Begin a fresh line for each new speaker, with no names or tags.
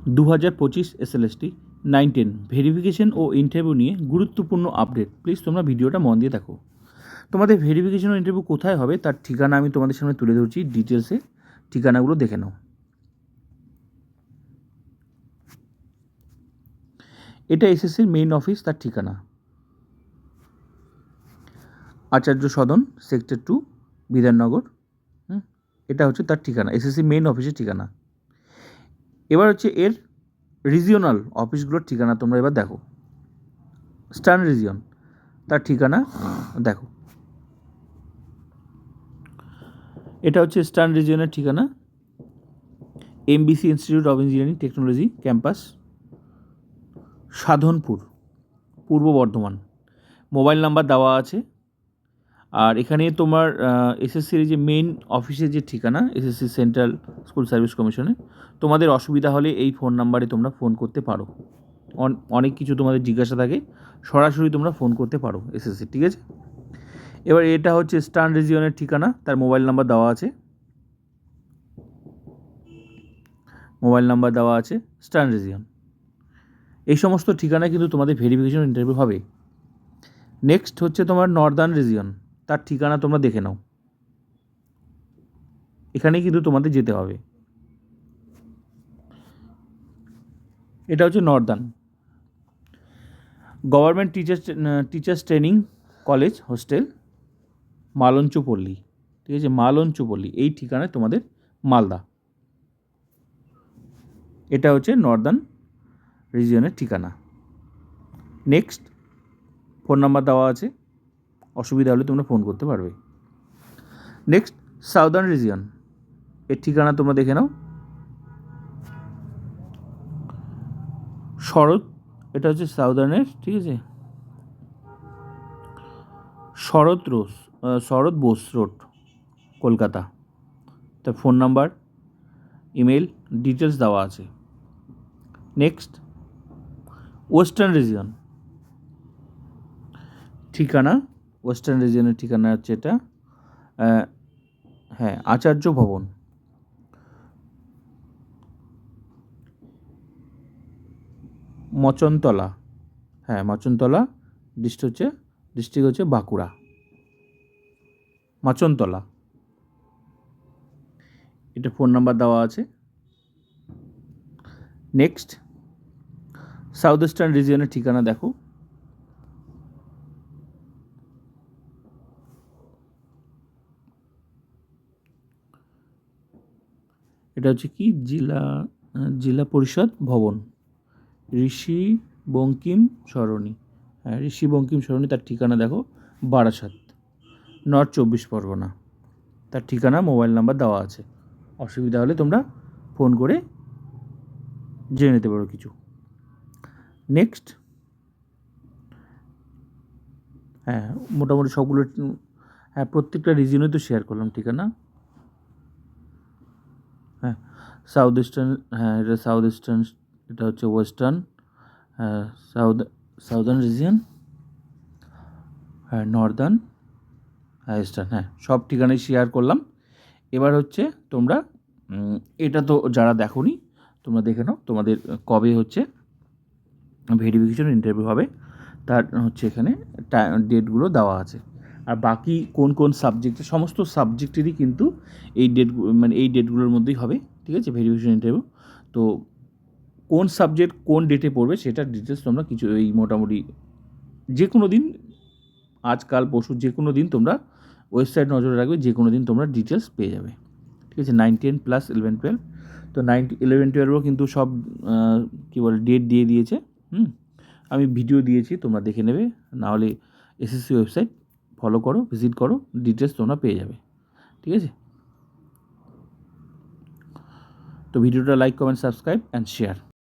2025 SLST 9-10 verification ও interview নিয়ে গুরুত্বপূর্ণ update. Please তোমরা ভিডিওটা মন দিয়ে দেখো। তোমাদের ভেরিফিকেশন ও ইন্টারভিউ কোথায় হবে তার ঠিকানা আমি তোমাদের সামনে তুলে ধরছি, ডিটেলসে ঠিকানাগুলো দেখে নাও। এটা এসএসসির মেইন অফিস, তার ঠিকানা আচার্য সদন, সেক্টর 2, বিধাননগর। এটা হচ্ছে তার ঠিকানা, এসএসসি মেইন অফিসের ঠিকানা। এবার হচ্ছে এর রিজিওনাল অফিসগুলোর ঠিকানা তোমরা এবার দেখো। স্টার্ন রিজিয়ন, তার ঠিকানা দেখো। এটা হচ্ছে স্টার্ন রিজিয়নের ঠিকানা, MBC institute of engineering technology campus, Sadhanpur, Purba Bardhaman. Mobile number দেওয়া আছে। আর এখানে তোমার এসএসসির যে মেইন অফিসের যে ঠিকানা, এসএসসি সেন্ট্রাল স্কুল সার্ভিস কমিশনে, তোমাদের অসুবিধা হলে এই ফোন নাম্বারে তোমরা ফোন করতে পারো। অনেক কিছু তোমাদের জিজ্ঞাসা থাকে, সরাসরি তোমরা ফোন করতে পারো এসএসসি, ঠিক আছে। এবার এটা হচ্ছে স্টার্ন রিজিয়নের ঠিকানা, তার মোবাইল নাম্বার দেওয়া আছে। মোবাইল নাম্বার দেওয়া আছে স্টার্ন রিজিয়ন। এই সমস্ত ঠিকানায় কিন্তু তোমাদের ভেরিফিকেশন ইন্টারভিউ হবে। নেক্সট হচ্ছে তোমার নর্দার্ন রিজিয়ন, তার ঠিকানা তোমরা দেখে নাও। এখানেই কিন্তু তোমাদের যেতে হবে। এটা হচ্ছে Northern government teachers training college hostel, Malanchapalli, ঠিক আছে, মালঞ্চপল্লী। এই ঠিকানায় তোমাদের মালদা। এটা হচ্ছে নর্দার্ন রিজিয়নের ঠিকানা। নেক্সট ফোন নাম্বার দেওয়া আছে, অসুবিধা হলে তোমরা ফোন করতে পারবে। নেক্সট সাউদার্ন রিজিয়ন, এর ঠিকানা তোমরা দেখে নাও। শরৎ, এটা হচ্ছে সাউদার্নের, ঠিক আছে, শরৎ বোস রোড, কলকাতা। তার ফোন নাম্বার, ইমেল ডিটেলস দেওয়া আছে। নেক্সট ওয়েস্টার্ন রিজিয়ন, ঠিকানা ওয়েস্টার্ন রিজিয়নের ঠিকানা হচ্ছে এটা, হ্যাঁ, আচার্য ভবন, মচনতলা, হ্যাঁ মচনতলা, ডিস্ট্রিক্ট হচ্ছে বাঁকুড়া, মাচনতলা। এটা ফোন নাম্বার দেওয়া আছে। নেক্সট সাউথ ইস্টার্ন রিজিয়নের ঠিকানা দেখো। এটা হচ্ছে কি জেলা পরিষদ ভবন, ঋষি বঙ্কিম সরণি, হ্যাঁ ঋষি বঙ্কিম সরণি, তার ঠিকানা দেখো বারাসাত, নর্থ 24 পরগনা। তার ঠিকানা, মোবাইল নাম্বার দেওয়া আছে। অসুবিধা হলে তোমরা ফোন করে জেনে নিতে পারো কিছু। নেক্সট, হ্যাঁ মোটামুটি সবগুলো, হ্যাঁ প্রত্যেকটা রিজিয়নে তো শেয়ার করলাম ঠিকানা। হ্যাঁ সাউথ ইস্টার্ন, হ্যাঁ এটা সাউথ ইস্টার্ন, এটা হচ্ছে ওয়েস্টার্ন, হ্যাঁ সাউদার্ন রিজিয়ন, হ্যাঁ নর্দার্ন, হ্যাঁ ইস্টার্ন, হ্যাঁ সব ঠিকানায় শেয়ার করলাম। এবার হচ্ছে তোমরা এটা তো যারা দেখোনি তোমরা দেখে নাও, তোমাদের কবে হচ্ছে ভেরিফিকেশন ইন্টারভিউ হবে তার হচ্ছে এখানে ডেটগুলো দেওয়া আছে। আর বাকি কোন কোন সাবজেক্টে, সমস্ত সাবজেক্টেরই কিন্তু এই ডেটগুলোর মধ্যেই হবে, ঠিক আছে, ভেরিফিকেশন ইন্টারভিউ। তো কোন সাবজেক্ট কোন ডেটে পড়বে সেটার ডিটেলস তোমরা কিছু এই মোটামুটি যে কোনো দিন, আজকাল পরশু যে কোনো দিন তোমরা ওয়েবসাইট নজরে রাখবে, যে কোনো দিন তোমরা ডিটেলস পেয়ে যাবে, ঠিক আছে। 9, 10 প্লাস 11, 12, তো 11, 12ও কিন্তু সব কী বলে ডেট দিয়ে দিয়েছে। আমি ভিডিও দিয়েছি, তোমরা দেখে নেবে, নাহলে এসএসসি ওয়েবসাইট ফলো করো, ভিজিট করো, ডিটেলস তোমরা পেয়ে যাবে, ঠিক আছে। তো ভিডিওটা like, comment, subscribe and share.